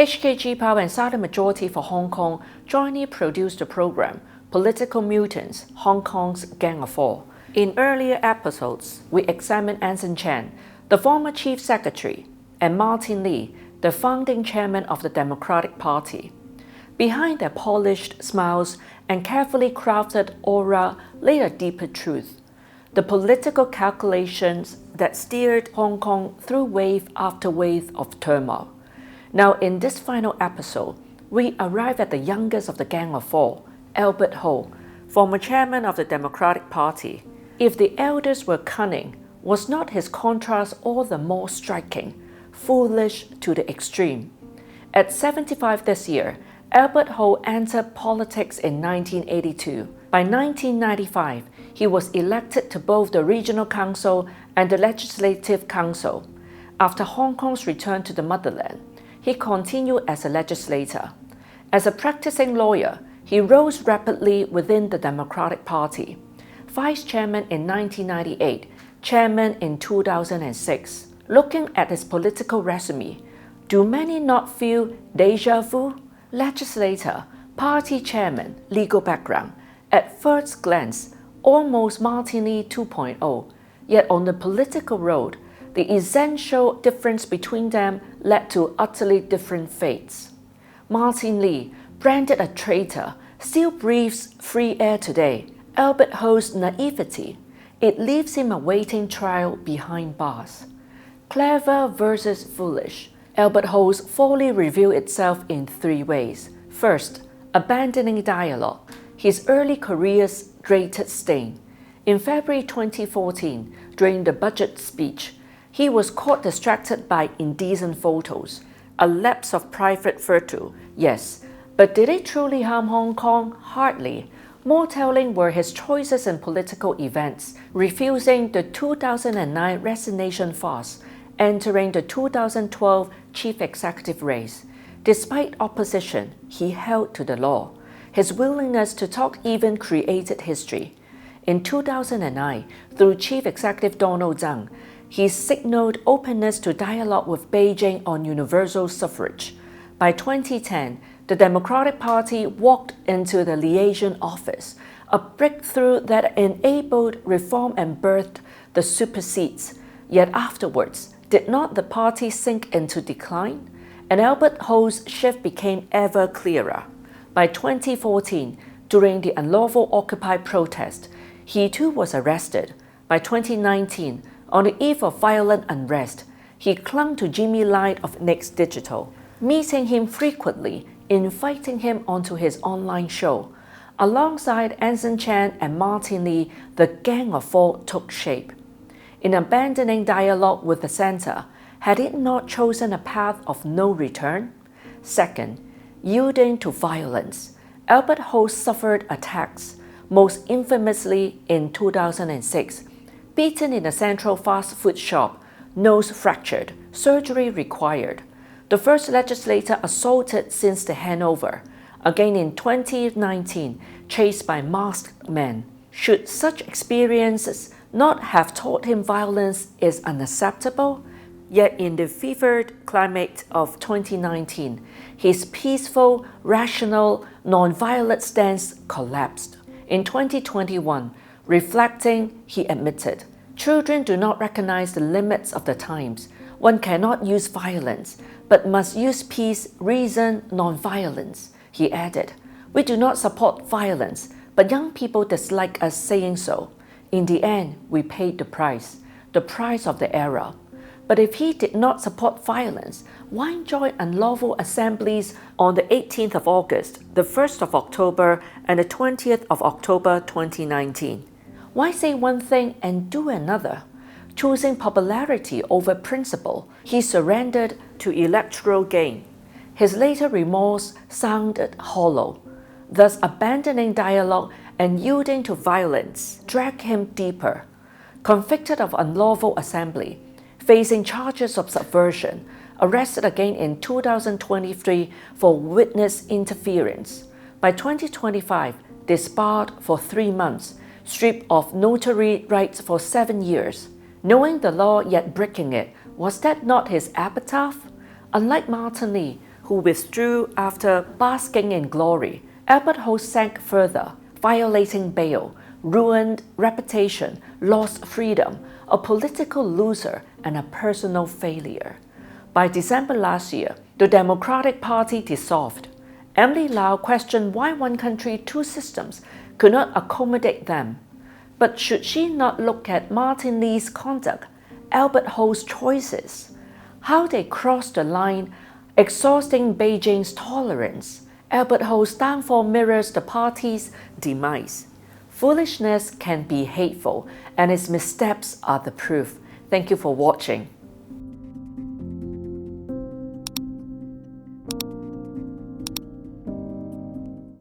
HKGPao and Silent Majority for Hong Kong jointly produced the program Political Mutants, Hong Kong's Gang of Four. In earlier episodes, we examined Anson Chan, the former Chief Secretary, and Martin Lee, the founding chairman of the Democratic Party. Behind their polished smiles and carefully crafted aura lay a deeper truth: the political calculations that steered Hong Kong through wave after wave of turmoil. Now, in this final episode, we arrive at the youngest of the Gang of Four, Albert Ho, former chairman of the Democratic Party. If the elders were cunning, was not his contrast all the more striking, foolish to the extreme? At 75 this year, Albert Ho entered politics in 1982. By 1995, he was elected to both the Regional Council and the Legislative Council. After Hong Kong's return to the motherland, he continued as a legislator. As a practicing lawyer, he rose rapidly within the Democratic Party. Vice chairman in 1998, chairman in 2006. Looking at his political resume, do many not feel déjà vu? Legislator, party chairman, legal background. At first glance, almost Martin Lee 2.0. Yet on the political road, the essential difference between them led to utterly different fates. Martin Lee, branded a traitor, still breathes free air today. Albert Ho's naivety, it leaves him awaiting trial behind bars. Clever versus foolish. Albert Ho's folly revealed itself in three ways. First, abandoning dialogue, his early career's greatest stain. In February 2014, during the budget speech, he was caught distracted by indecent photos, a lapse of private virtue, yes, but did it truly harm Hong Kong? Hardly. More telling were his choices in political events, refusing the 2009 resignation farce, entering the 2012 chief executive race. Despite opposition, he held to the law. His willingness to talk even created history. In 2009, through Chief Executive Donald Tsang, he signaled openness to dialogue with Beijing on universal suffrage. By 2010, the Democratic Party walked into the liaison office, a breakthrough that enabled reform and birthed the super seats. Yet afterwards, did not the party sink into decline? And Albert Ho's shift became ever clearer. By 2014, during the unlawful Occupy protest, he too was arrested. By 2019, on the eve of violent unrest, he clung to Jimmy Lai of Next Digital, meeting him frequently, inviting him onto his online show. Alongside Anson Chan and Martin Lee, the Gang of Four took shape. In abandoning dialogue with the center, had it not chosen a path of no return? Second, yielding to violence. Albert Ho suffered attacks, most infamously in 2006. Beaten in a central fast food shop, nose fractured, surgery required. The first legislator assaulted since the handover. Again in 2019, chased by masked men. Should such experiences not have taught him violence is unacceptable? Yet in the fevered climate of 2019, his peaceful, rational, non-violent stance collapsed. In 2021, reflecting, he admitted, "Children do not recognize the limits of the times. One cannot use violence, but must use peace, reason, non-violence." He added, "We do not support violence, but young people dislike us saying so. In the end, we paid the price of the era." But if he did not support violence, why join unlawful assemblies on the 18th of August, the 1st of October, and the 20th of October 2019? Why say one thing and do another? Choosing popularity over principle, he surrendered to electoral gain. His later remorse sounded hollow. Thus, abandoning dialogue and yielding to violence dragged him deeper. Convicted of unlawful assembly, facing charges of subversion, arrested again in 2023 for witness interference. By 2025, disbarred for 3 months, stripped of notary rights for 7 years. Knowing the law yet breaking it, was that not his epitaph? Unlike Martin Lee, who withdrew after basking in glory, Albert Ho sank further, violating bail, ruined reputation, lost freedom, a political loser, and a personal failure. By December last year, the Democratic Party dissolved. Emily Lau questioned why one country, two systems could not accommodate them. But should she not look at Martin Lee's conduct, Albert Ho's choices, how they crossed the line, exhausting Beijing's tolerance? Albert Ho's downfall mirrors the party's demise. Foolishness can be hateful, and its missteps are the proof. Thank you for watching.